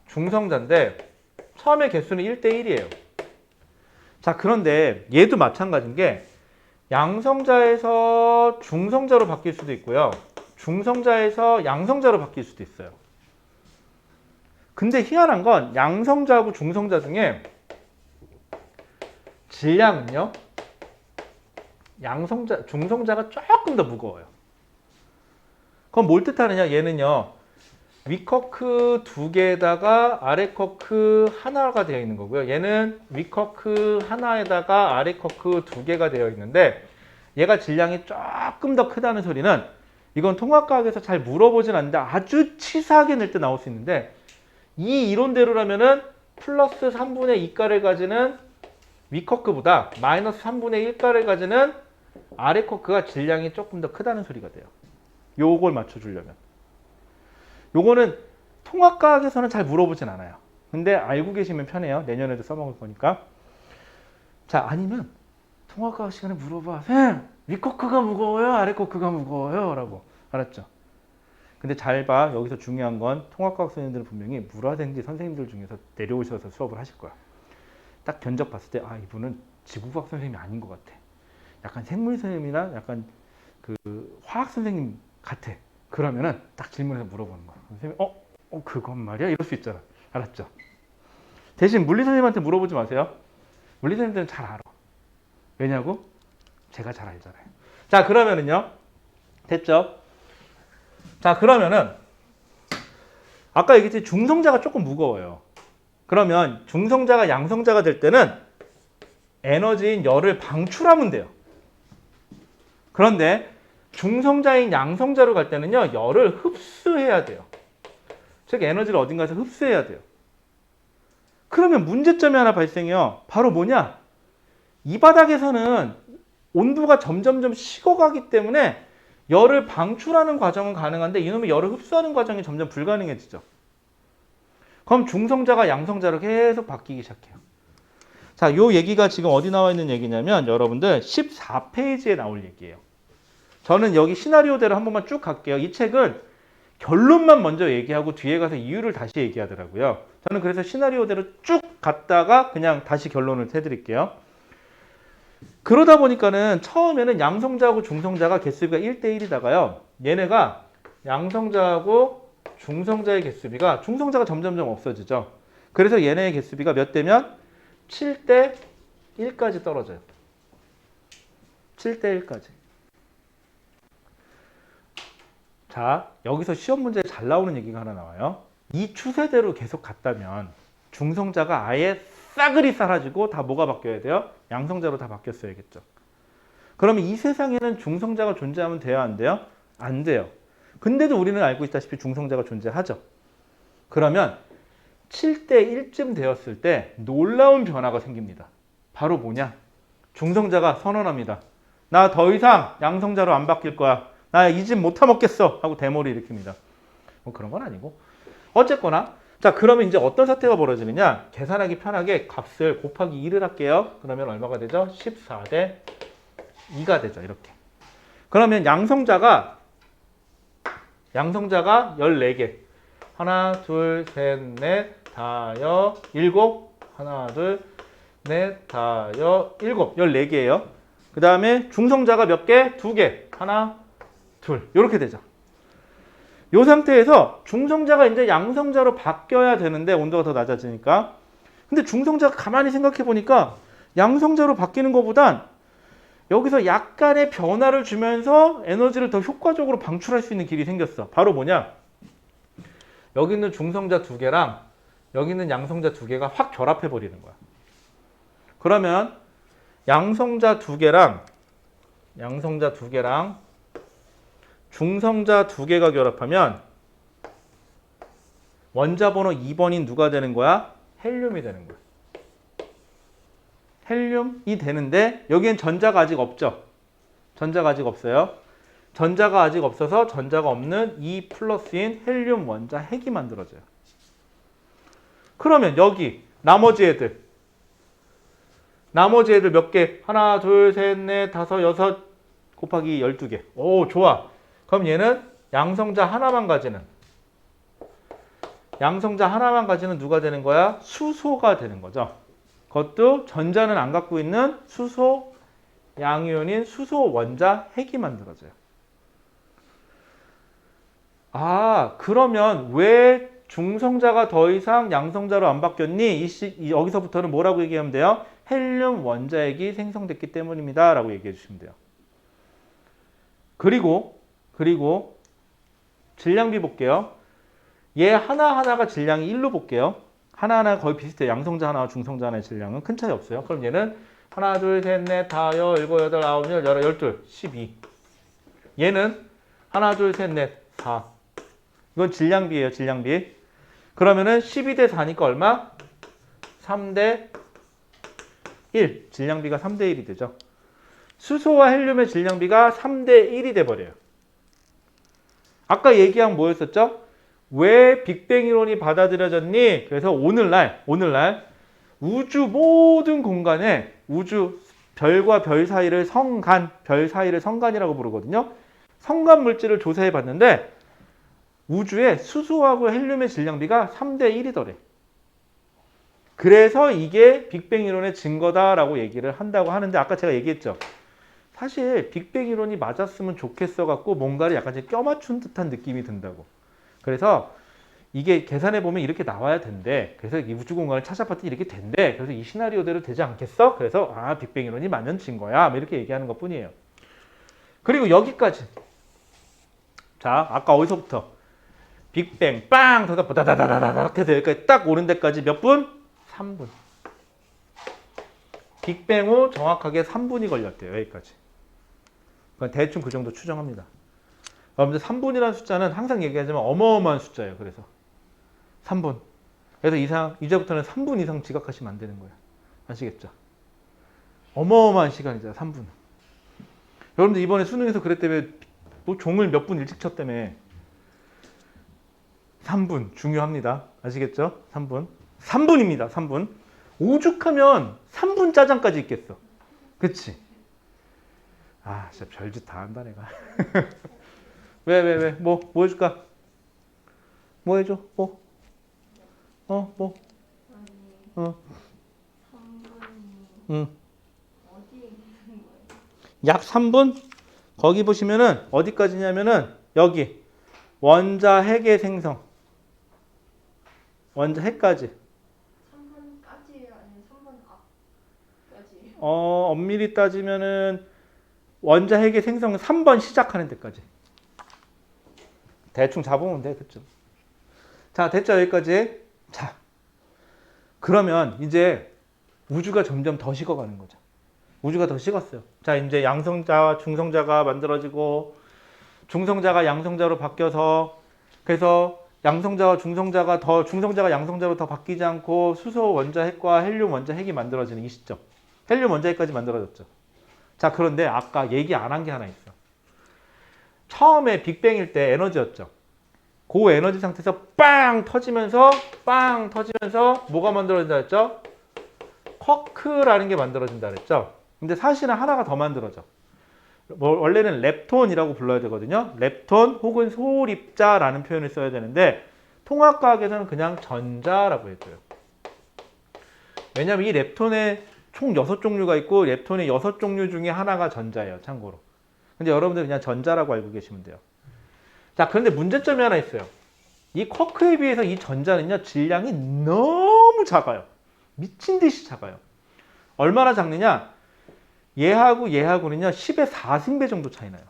중성자인데 처음에 개수는 1대1이에요. 자, 그런데 얘도 마찬가지인 게 양성자에서 중성자로 바뀔 수도 있고요. 중성자에서 양성자로 바뀔 수도 있어요. 근데 희한한 건 양성자하고 중성자 중에 질량은요, 중성자가 조금 더 무거워요. 그럼 뭘 뜻하느냐? 얘는요, 윗커크 2개에다가 아래 커크 하나가 되어 있는 거고요. 얘는 윗커크 하나에다가 아래 커크 2개가 되어 있는데 얘가 질량이 조금 더 크다는 소리는 이건 통합과학에서 잘 물어보진 않는데 아주 치사하게 낼 때 나올 수 있는데 이 이론대로라면은 플러스 3분의 2가를 가지는 윗커크보다 마이너스 3분의 1가를 가지는 아래 커크가 질량이 조금 더 크다는 소리가 돼요. 요걸 맞춰주려면. 요거는 통합과학에서는 잘 물어보진 않아요. 근데 알고 계시면 편해요. 내년에도 써먹을 거니까. 자, 아니면 통합과학 시간에 물어봐. 쌤, 윗커크가 무거워요? 아래 커크가 무거워요? 라고. 알았죠? 근데 잘 봐. 여기서 중요한 건 통합과학 선생님들은 분명히 물화생지 선생님들 중에서 내려오셔서 수업을 하실 거야. 딱 견적 봤을 때 아, 이분은 지구과학 선생님이 아닌 것 같아. 약간 생물 선생님이나 약간 그 화학 선생님 같아. 그러면은 딱 질문해서 물어보는 거야. 선생님, 그건 말이야? 이럴 수 있잖아. 알았죠? 대신 물리 선생님한테 물어보지 마세요. 물리 선생님들은 잘 알아. 왜냐고? 제가 잘 알잖아요. 자, 그러면은요. 됐죠? 자, 그러면은 아까 얘기했지 중성자가 조금 무거워요. 그러면 중성자가 양성자가 될 때는 에너지인 열을 방출하면 돼요. 그런데 중성자인 양성자로 갈 때는요, 열을 흡수해야 돼요. 즉 에너지를 어딘가에서 흡수해야 돼요. 그러면 문제점이 하나 발생해요. 바로 뭐냐? 이 바닥에서는 온도가 점점점 식어가기 때문에 열을 방출하는 과정은 가능한데 이놈의 열을 흡수하는 과정이 점점 불가능해지죠. 그럼 중성자가 양성자로 계속 바뀌기 시작해요. 자, 요 얘기가 지금 어디 나와 있는 얘기냐면 여러분들 14페이지에 나올 얘기예요. 저는 여기 시나리오대로 한 번만 쭉 갈게요. 이 책은 결론만 먼저 얘기하고 뒤에 가서 이유를 다시 얘기하더라고요. 저는 그래서 시나리오대로 쭉 갔다가 그냥 다시 결론을 해드릴게요. 그러다 보니까는 처음에는 양성자하고 중성자가 개수비가 1대1이다가요. 얘네가 양성자하고 중성자의 개수비가 중성자가 점점점 없어지죠. 그래서 얘네의 개수비가 몇 대면 7대1까지 떨어져요. 7대1까지. 자, 여기서 시험 문제에 잘 나오는 얘기가 하나 나와요. 이 추세대로 계속 갔다면 중성자가 아예 싸그리 사라지고 다 뭐가 바뀌어야 돼요? 양성자로 다 바뀌었어야겠죠. 그러면 이 세상에는 중성자가 존재하면 돼요? 안 돼요? 안 돼요. 근데도 우리는 알고 있다시피 중성자가 존재하죠. 그러면 7대1쯤 되었을 때 놀라운 변화가 생깁니다. 바로 뭐냐? 중성자가 선언합니다. 나 더 이상 양성자로 안 바뀔 거야. 나 이 집 못 타먹겠어. 하고 대모를 일으킵니다. 뭐 그런 건 아니고. 어쨌거나 자, 그러면 이제 어떤 사태가 벌어지느냐? 계산하기 편하게 값을 곱하기 2를 할게요. 그러면 얼마가 되죠? 14대 2가 되죠. 이렇게. 그러면 양성자가 14개. 하나, 둘, 셋, 넷, 다여, 일곱. 하나, 둘, 넷, 다여, 일곱. 14개예요. 그 다음에 중성자가 몇 개? 2개. 하나, 둘. 이렇게 되죠. 이 상태에서 중성자가 이제 양성자로 바뀌어야 되는데 온도가 더 낮아지니까. 근데 중성자가 가만히 생각해 보니까 양성자로 바뀌는 것보단 여기서 약간의 변화를 주면서 에너지를 더 효과적으로 방출할 수 있는 길이 생겼어. 바로 뭐냐? 여기 있는 중성자 2개랑 여기 있는 양성자 2개가 확 결합해 버리는 거야. 그러면 양성자 2개랑 중성자 2개가 결합하면 원자 번호 2번인 누가 되는 거야? 헬륨이 되는 거야. 헬륨이 되는데 여기엔 전자가 아직 없죠. 전자가 아직 없어요. 전자가 아직 없어서 전자가 없는 2 플러스인 헬륨 원자 핵이 만들어져요. 그러면 여기 나머지 애들 몇 개? 하나, 둘, 셋, 넷, 다섯, 여섯 곱하기 12개. 오, 좋아. 그럼 얘는 양성자 하나만 가지는 누가 되는 거야? 수소가 되는 거죠. 그것도 전자는 안 갖고 있는 수소 양이온인 수소 원자 핵이 만들어져요. 아, 그러면 왜 중성자가 더 이상 양성자로 안 바뀌었니? 여기서부터는 뭐라고 얘기하면 돼요? 헬륨 원자핵이 생성됐기 때문입니다. 라고 얘기해 주시면 돼요. 그리고 질량비 볼게요. 얘 하나하나가 질량이 1로 볼게요. 하나하나 거의 비슷해요. 양성자 하나와 중성자 하나의 질량은 큰 차이 없어요. 그럼 얘는 하나, 둘, 셋, 넷, 다, 여, 일곱, 여덟, 아홉, 열, 열둘, 12. 얘는 하나, 둘, 셋, 넷, 4. 이건 질량비예요. 질량비. 그러면은 12대 4니까 얼마? 3대 1. 질량비가 3대 1이 되죠. 수소와 헬륨의 질량비가 3대 1이 돼버려요. 아까 얘기한 뭐였었죠? 왜 빅뱅 이론이 받아들여졌니? 그래서 오늘날 우주 모든 공간에 우주 별과 별 사이를 별 사이를 성간이라고 부르거든요. 성간 물질을 조사해 봤는데 우주에 수소하고 헬륨의 질량비가 3대 1이더래. 그래서 이게 빅뱅 이론의 증거다라고 얘기를 한다고 하는데 아까 제가 얘기했죠. 사실 빅뱅 이론이 맞았으면 좋겠어 갖고 뭔가를 약간 껴맞춘 듯한 느낌이 든다고. 그래서 이게 계산해 보면 이렇게 나와야 된대. 그래서 이 우주 공간을 찾아봤더니 이렇게 된대. 그래서 이 시나리오대로 되지 않겠어? 그래서 빅뱅 이론이 맞는 거야. 이렇게 얘기하는 것뿐이에요. 그리고 여기까지. 자, 아까 어디서부터? 빅뱅 빵 터서 보다다다다닥 해서 여기까지 딱 오는 데까지 몇 분? 3분. 빅뱅 후 정확하게 3분이 걸렸대요. 여기까지. 대충 그 정도 추정합니다. 여러분들 3분이라는 숫자는 항상 얘기하지만 어마어마한 숫자예요. 그래서 3분. 그래서 이제부터는 3분 이상 지각하시면 안 되는 거예요. 아시겠죠? 어마어마한 시간이잖아요. 3분. 여러분들 이번에 수능에서 그랬다며 뭐 종을 몇 분 일찍 쳤다며. 3분 중요합니다. 아시겠죠? 3분. 3분입니다. 3분. 오죽하면 3분 짜장까지 있겠어. 그치? 아, 진짜 별짓 다 한다 내가. 왜? 뭐 해줄까? 뭐 해줘? 뭐? 뭐? 아니, 3분이 응. 어디에 있는 거예요? 약 3분? 거기 보시면은 어디까지냐면은 여기 원자 핵의 생성. 원자 핵까지. 3분까지예요? 아니면 3분 앞까지예요? 엄밀히 따지면은 원자 핵의 생성은 3번 시작하는 데까지. 대충 잡으면 돼. 그쵸? 자, 됐죠? 여기까지. 자, 그러면 이제 우주가 점점 더 식어가는 거죠. 우주가 더 식었어요. 자, 이제 양성자와 중성자가 만들어지고 중성자가 양성자로 바뀌어서 그래서 양성자와 중성자가 양성자로 더 바뀌지 않고 수소 원자 핵과 헬륨 원자 핵이 만들어지는 이 시점. 헬륨 원자 핵까지 만들어졌죠. 자, 그런데 아까 얘기 안 한 게 하나 있어. 처음에 빅뱅일 때 에너지였죠. 그 에너지 상태에서 빵 터지면서 뭐가 만들어진다 했죠? 쿼크라는 게 만들어진다 그랬죠. 근데 사실은 하나가 더 만들어져. 원래는 렙톤이라고 불러야 되거든요. 렙톤 혹은 소립자라는 표현을 써야 되는데 통합과학에서는 그냥 전자라고 해줘요. 왜냐하면 이 렙톤에 총 6종류가 있고 렙톤의 6종류 중에 하나가 전자예요. 참고로. 근데 여러분들 그냥 전자라고 알고 계시면 돼요. 자, 그런데 문제점이 하나 있어요. 이 쿼크에 비해서 이 전자는요, 질량이 너무 작아요. 미친 듯이 작아요. 얼마나 작느냐? 얘하고는요, 10의 4승배 정도 차이 나요.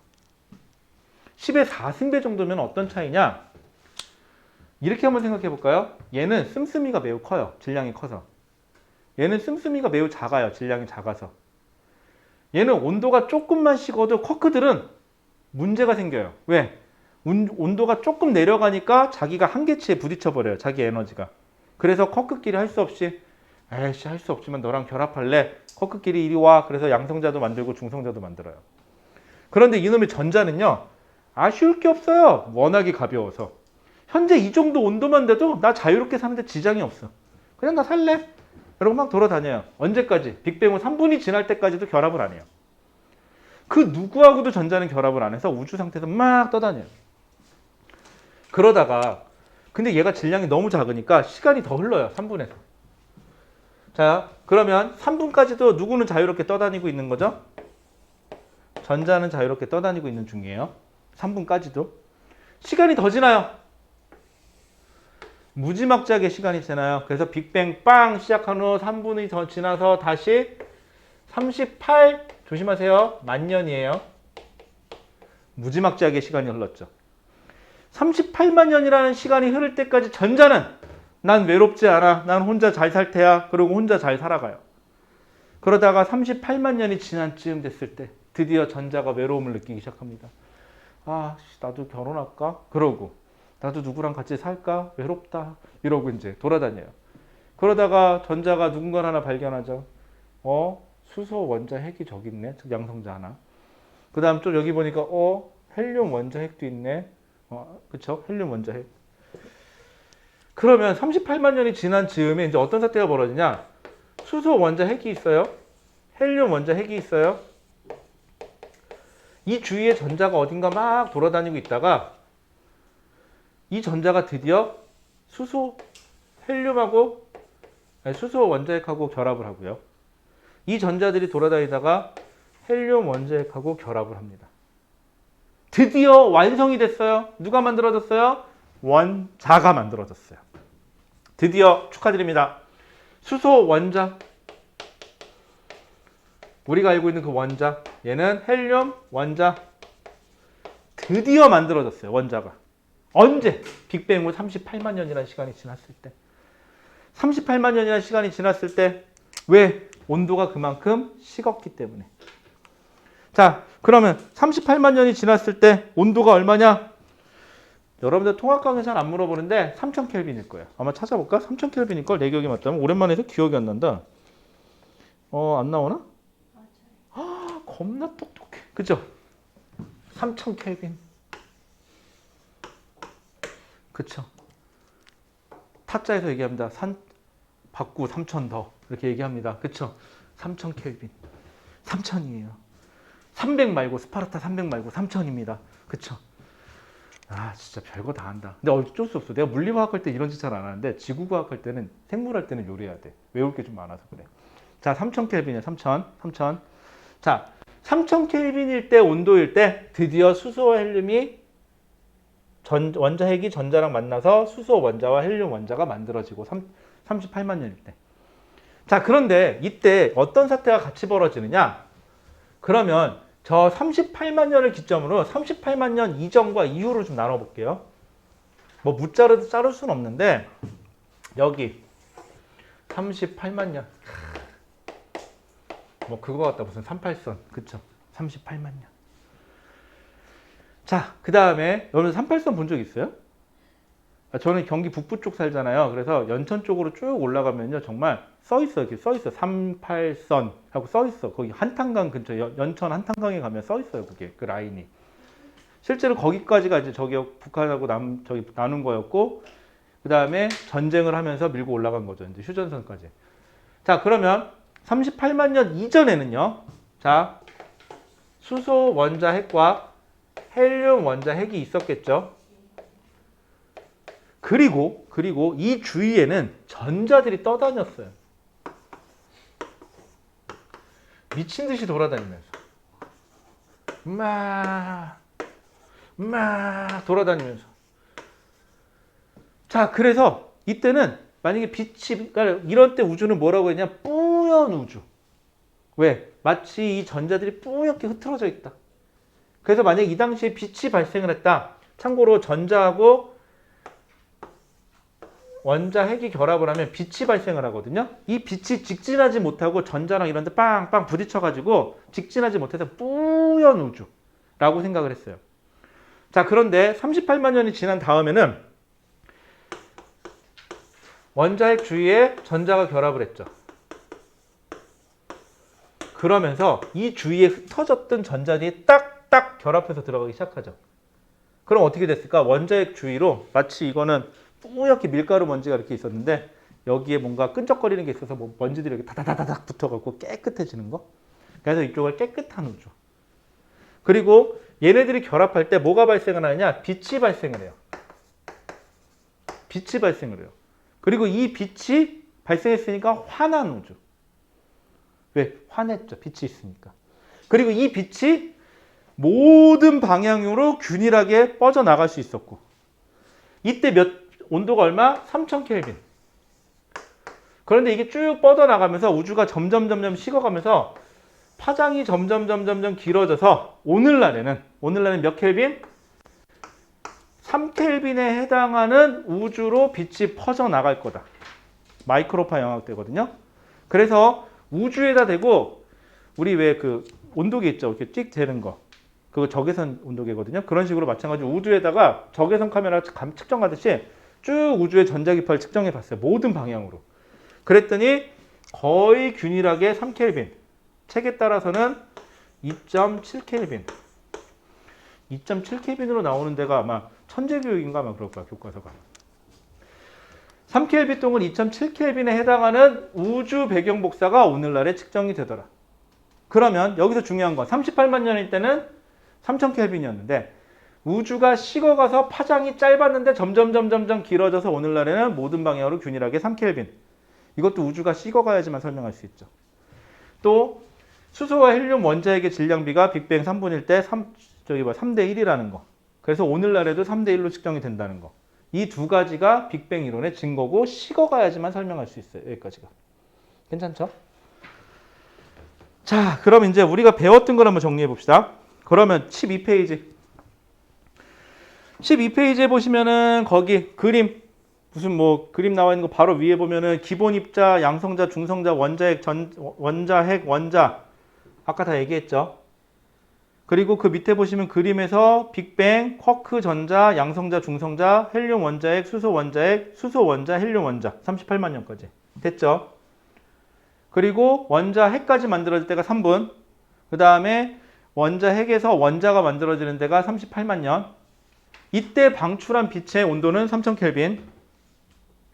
10의 4승배 정도면 어떤 차이냐? 이렇게 한번 생각해 볼까요? 얘는 씀씀이가 매우 커요. 질량이 커서. 얘는 씀씀이가 매우 작아요. 질량이 작아서. 얘는 온도가 조금만 식어도 쿼크들은 문제가 생겨요. 왜? 온도가 조금 내려가니까 자기가 한계치에 부딪혀버려요. 자기 에너지가. 그래서 쿼크끼리 할 수 없이 에이씨 할 수 없지만 너랑 결합할래? 쿼크끼리 이리 와. 그래서 양성자도 만들고 중성자도 만들어요. 그런데 이놈의 전자는요, 아쉬울 게 없어요. 워낙에 가벼워서. 현재 이 정도 온도만 돼도 나 자유롭게 사는데 지장이 없어. 그냥 나 살래. 이러고 막 돌아다녀요. 언제까지? 빅뱅 후 3분이 지날 때까지도 결합을 안 해요. 그 누구하고도 전자는 결합을 안 해서 우주 상태에서 막 떠다녀요. 그러다가 근데 얘가 질량이 너무 작으니까 시간이 더 흘러요. 3분에서. 자, 그러면 3분까지도 누구는 자유롭게 떠다니고 있는 거죠? 전자는 자유롭게 떠다니고 있는 중이에요. 3분까지도. 시간이 더 지나요. 무지막지하게 시간이 지나요. 그래서 빅뱅 빵 시작한 후 3분이 더 지나서 다시 38, 조심하세요. 만년이에요. 무지막지하게 시간이 흘렀죠. 38만 년이라는 시간이 흐를 때까지 전자는 난 외롭지 않아. 난 혼자 잘 살 테야. 그리고 혼자 잘 살아가요. 그러다가 38만 년이 지난 쯤 됐을 때 드디어 전자가 외로움을 느끼기 시작합니다. 아, 나도 결혼할까? 그러고 나도 누구랑 같이 살까? 외롭다. 이러고 이제 돌아다녀요. 그러다가 전자가 누군가 하나 발견하죠. 수소 원자 핵이 저기 있네. 양성자 하나. 그 다음 또 여기 보니까 헬륨 원자 핵도 있네. 그쵸? 헬륨 원자 핵. 그러면 38만 년이 지난 즈음에 이제 어떤 사태가 벌어지냐? 수소 원자 핵이 있어요. 헬륨 원자 핵이 있어요. 이 주위에 전자가 어딘가 막 돌아다니고 있다가 이 전자가 드디어 수소 원자핵하고 결합을 하고요. 이 전자들이 돌아다니다가 헬륨 원자핵하고 결합을 합니다. 드디어 완성이 됐어요. 누가 만들어졌어요? 원자가 만들어졌어요. 드디어 축하드립니다. 수소 원자. 우리가 알고 있는 그 원자. 얘는 헬륨 원자. 드디어 만들어졌어요. 원자가. 언제? 빅뱅 후 38만 년이라는 시간이 지났을 때. 38만 년이라는 시간이 지났을 때. 왜? 온도가 그만큼 식었기 때문에. 자, 그러면 38만 년이 지났을 때 온도가 얼마냐? 여러분들 통합 강의 잘 안 물어보는데 3000켈빈일 거예요. 아마 찾아볼까? 3000켈빈일 걸. 내 기억이 맞다면. 오랜만에 해서 기억이 안 난다. 안 나오나? 맞아요. 겁나 똑똑해. 그죠? 3000켈빈. 그쵸? 타짜에서 얘기합니다. 받고 3000 더. 이렇게 얘기합니다. 그쵸? 3000켈빈. 3000이에요. 300 말고, 스파르타 300 말고 3000입니다. 그쵸? 아, 진짜 별거 다 한다. 근데 어쩔 수 없어. 내가 물리화학 할 때 이런 짓 잘 안 하는데 지구과학 할 때는, 생물할 때는 요리해야 돼. 외울 게 좀 많아서 그래. 자, 3000켈빈이에요. 3000. 자, 3000켈빈일 때, 온도일 때 드디어 수소와 헬륨이 원자핵이 전자랑 만나서 수소 원자와 헬륨 원자가 만들어지고 38만 년일 때. 자, 그런데 이때 어떤 사태가 같이 벌어지느냐? 그러면 저 38만 년을 기점으로 38만 년 이전과 이후로 좀 나눠볼게요. 뭐 무자르도 자를 수는 없는데 여기 38만 년. 뭐 그거 같다. 무슨 38선. 그쵸? 38만 년. 자, 그 다음에 여러분 38선 본 적 있어요? 저는 경기 북부 쪽 살잖아요. 그래서 연천 쪽으로 쭉 올라가면요. 정말 써있어요. 이렇게 써있어. 38선 하고 써있어. 거기 한탄강 근처, 연천 한탄강에 가면 써있어요. 그게, 그 라인이. 실제로 거기까지가 이제 저기 북한하고 저기 나눈 거였고, 그 다음에 전쟁을 하면서 밀고 올라간 거죠. 이제 휴전선까지. 자, 그러면 38만 년 이전에는요. 자, 수소 원자 핵과 헬륨 원자 핵이 있었겠죠. 그리고 이 주위에는 전자들이 떠다녔어요. 미친 듯이 돌아다니면서. 막 돌아다니면서. 자, 그래서 이때는 만약에 빛이, 그러니까 이런 때 우주는 뭐라고 했냐? 뿌연 우주. 왜? 마치 이 전자들이 뿌옇게 흩어져 있다. 그래서 만약에 이 당시에 빛이 발생을 했다. 참고로 전자하고 원자 핵이 결합을 하면 빛이 발생을 하거든요. 이 빛이 직진하지 못하고 전자랑 이런 데 빵빵 부딪혀가지고 직진하지 못해서 뿌연 우주라고 생각을 했어요. 자, 그런데 38만 년이 지난 다음에는 원자 핵 주위에 전자가 결합을 했죠. 그러면서 이 주위에 흩어졌던 전자들이 딱 딱 결합해서 들어가기 시작하죠. 그럼 어떻게 됐을까? 원자핵 주위로 마치 이거는 뿌옇게 밀가루 먼지가 이렇게 있었는데 여기에 뭔가 끈적거리는 게 있어서 뭐 먼지들이 이렇게 다다다닥 붙어갖고 깨끗해지는 거. 그래서 이쪽을 깨끗한 우주. 그리고 얘네들이 결합할 때 뭐가 발생을 하느냐? 빛이 발생을 해요. 빛이 발생을 해요. 그리고 이 빛이 발생했으니까 환한 우주. 왜? 환했죠. 빛이 있으니까. 그리고 이 빛이 모든 방향으로 균일하게 뻗어나갈 수 있었고 이때 온도가 얼마? 3000켈빈. 그런데 이게 쭉 뻗어나가면서 우주가 점점 식어가면서 파장이 점점 길어져서 오늘날에는 몇 켈빈? 3켈빈에 해당하는 우주로 빛이 퍼져나갈 거다. 마이크로파 영역대거든요. 그래서 우주에다 대고 우리 왜 그 온도계 있죠? 이렇게 찍 재는 거. 그거 적외선 온도계거든요. 그런 식으로 마찬가지로 우주에다가 적외선 카메라 측정하듯이 쭉 우주의 전자기파를 측정해 봤어요. 모든 방향으로. 그랬더니 거의 균일하게 3켈빈. 책에 따라서는 2.7켈빈. 2.7켈빈으로 나오는 데가 아마 천재교육인가 아마 그럴 거야, 교과서가. 3켈빈 동은 2.7켈빈에 해당하는 우주 배경 복사가 오늘날에 측정이 되더라. 그러면 여기서 중요한 건 38만 년일 때는 3000켈빈이었는데 우주가 식어가서 파장이 짧았는데 점점 길어져서 오늘날에는 모든 방향으로 균일하게 3켈빈. 이것도 우주가 식어가야지만 설명할 수 있죠. 또 수소와 헬륨 원자핵의 질량비가 빅뱅 3분일 때 3대 1이라는 거. 그래서 오늘날에도 3대 1로 측정이 된다는 거. 이 두 가지가 빅뱅 이론의 증거고 식어가야지만 설명할 수 있어요. 여기까지가. 괜찮죠? 자, 그럼 이제 우리가 배웠던 걸 한번 정리해 봅시다. 그러면 12페이지. 12페이지에 보시면은 거기 그림 무슨 뭐 그림 나와 있는 거 바로 위에 보면은 기본 입자, 양성자, 중성자, 원자핵, 원자핵, 원자 아까 다 얘기했죠. 그리고 그 밑에 보시면 그림에서 빅뱅, 쿼크 전자, 양성자, 중성자, 헬륨 원자핵, 수소 원자핵, 수소 원자, 헬륨 원자 38만 년까지 됐죠. 그리고 원자핵까지 만들어질 때가 3분. 그 다음에 원자핵에서 원자가 만들어지는 데가 38만 년. 이때 방출한 빛의 온도는 3000켈빈.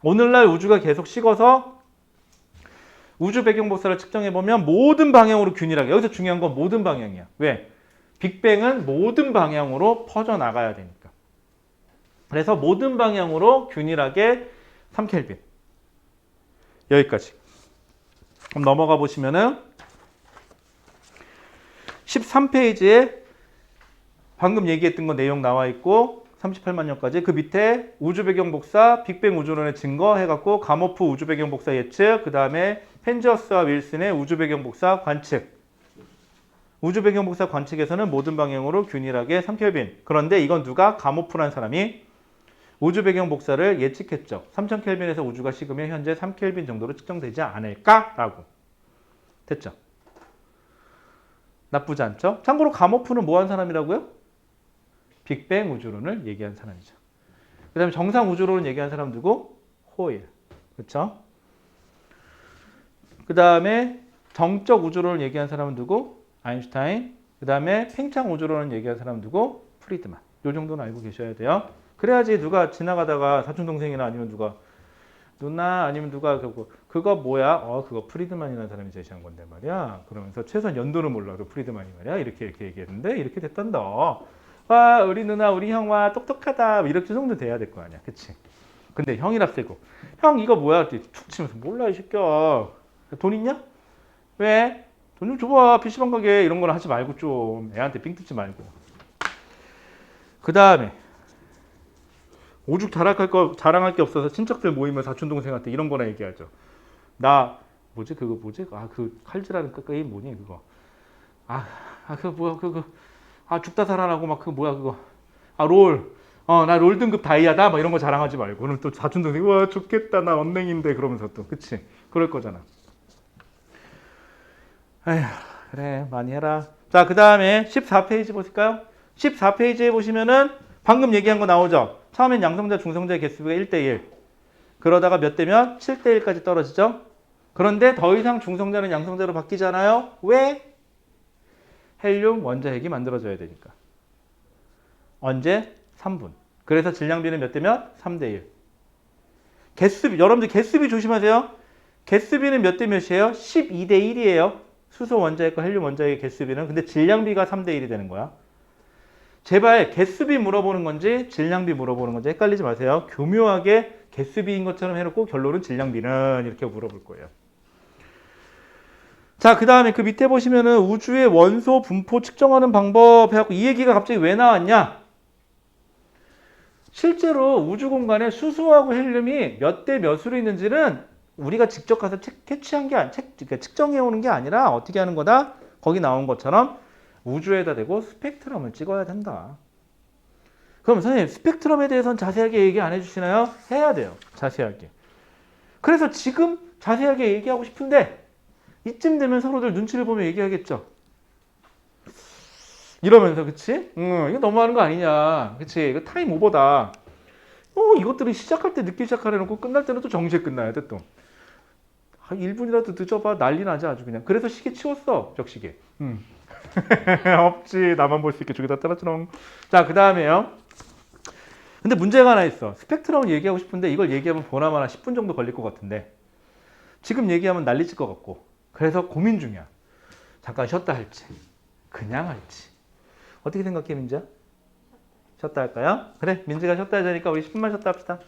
오늘날 우주가 계속 식어서 우주 배경 복사를 측정해보면 모든 방향으로 균일하게. 여기서 중요한 건 모든 방향이야. 왜? 빅뱅은 모든 방향으로 퍼져나가야 되니까. 그래서 모든 방향으로 균일하게 3켈빈. 여기까지. 그럼 넘어가 보시면은 13페이지에 방금 얘기했던 거 내용 나와 있고 38만 년까지 그 밑에 우주 배경 복사, 빅뱅 우주론의 증거 해갖고 가모프 우주 배경 복사 예측, 그 다음에 펜지어스와 윌슨의 우주 배경 복사 관측. 우주 배경 복사 관측에서는 모든 방향으로 균일하게 3켈빈. 그런데 이건 누가? 가모프라는 사람이 우주 배경 복사를 예측했죠. 3000켈빈에서 우주가 식으면 현재 3켈빈 정도로 측정되지 않을까라고. 됐죠? 나쁘지 않죠? 참고로 가모프는 뭐 한 사람이라고요? 빅뱅 우주론을 얘기한 사람이죠. 그 다음에 정상 우주론을 얘기한 사람 누구? 호일. 그렇죠? 그 다음에 정적 우주론을 얘기한 사람은 누구? 아인슈타인. 그 다음에 팽창 우주론을 얘기한 사람은 누구? 프리드만. 요 정도는 알고 계셔야 돼요. 그래야지 누가 지나가다가 사촌동생이나 아니면 누가 누나 아니면 누가 그거 뭐야? 그거 프리드만이라는 사람이 제시한 건데 말이야. 그러면서 최소한 연도는 몰라도 프리드만이 말이야. 이렇게 얘기했는데 이렇게 됐단다. 와 우리 누나 우리 형 와 똑똑하다. 이렇게 정도 돼야 될 거 아니야. 그치? 근데 형이라 세고 형 이거 뭐야? 툭 치면서 몰라 이 새끼야. 돈 있냐? 왜? 돈 좀 줘봐. PC방 가게 이런 거는 하지 말고 좀 애한테 삥 뜯지 말고. 그 다음에 오죽 자랑할 게 없어서 친척들 모이면 사촌동생한테 이런 거나 얘기하죠. 나 뭐지 그거 뭐지? 그 칼질하는 게임 뭐니 그거? 그거 뭐야 그거? 죽다 살아나고 막 그 뭐야 그거? 롤. 나 롤 등급 다이아다. 막 이런 거 자랑하지 말고. 오늘 또 사촌동생 와 좋겠다 나 언냉인데 그러면서 또 그치? 그럴 거잖아. 에휴 그래 많이 해라. 자 그 다음에 14페이지 보실까요? 14페이지에 보시면은 방금 얘기한 거 나오죠? 처음엔 양성자, 중성자의 개수가 1대1. 그러다가 몇 대면 7대1까지 떨어지죠? 그런데 더 이상 중성자는 양성자로 바뀌잖아요? 왜? 헬륨, 원자핵이 만들어져야 되니까. 언제? 3분. 그래서 질량비는 몇 대 몇? 3대 1. 개수비, 여러분들 개수비 조심하세요. 개수비는 몇 대 몇이에요? 12대 1이에요. 수소 원자핵과 헬륨 원자핵의 개수비는. 근데 질량비가 3대 1이 되는 거야. 제발 개수비 물어보는 건지 질량비 물어보는 건지 헷갈리지 마세요. 교묘하게 개수비인 것처럼 해놓고 결론은 질량비는 이렇게 물어볼 거예요. 자, 그 다음에 그 밑에 보시면은 우주의 원소 분포 측정하는 방법 해갖고 이 얘기가 갑자기 왜 나왔냐? 실제로 우주 공간에 수소하고 헬륨이 몇 대 몇으로 있는지는 우리가 직접 가서 캐치한 게 그러니까 측정해 오는 게 아니라 어떻게 하는 거다? 거기 나온 것처럼 우주에다 대고 스펙트럼을 찍어야 된다. 그럼 선생님 스펙트럼에 대해서는 자세하게 얘기 안 해주시나요? 해야 돼요. 자세하게. 그래서 지금 자세하게 얘기하고 싶은데 이쯤 되면 서로들 눈치를 보며 얘기하겠죠. 이러면서 그치? 이거 너무하는 거 아니냐. 그치? 이거 타임 오버다. 이것들은 시작할 때 늦게 시작하려놓고 끝날 때는 또 정시에 끝나야 돼 또. 1분이라도 늦어봐 난리 나지 아주 그냥. 그래서 시계 치웠어. 적시계. 없지. 나만 볼 수 있게 저기다 따라주렁. 자, 그 다음에요. 근데 문제가 하나 있어. 스펙트럼을 얘기하고 싶은데 이걸 얘기하면 보나마나 10분 정도 걸릴 것 같은데 지금 얘기하면 난리칠 것 같고 그래서 고민 중이야. 잠깐 쉬었다 할지 그냥 할지. 어떻게 생각해 민지야? 쉬었다 할까요? 그래 민지가 쉬었다 하자니까 우리 10분만 쉬었다 합시다.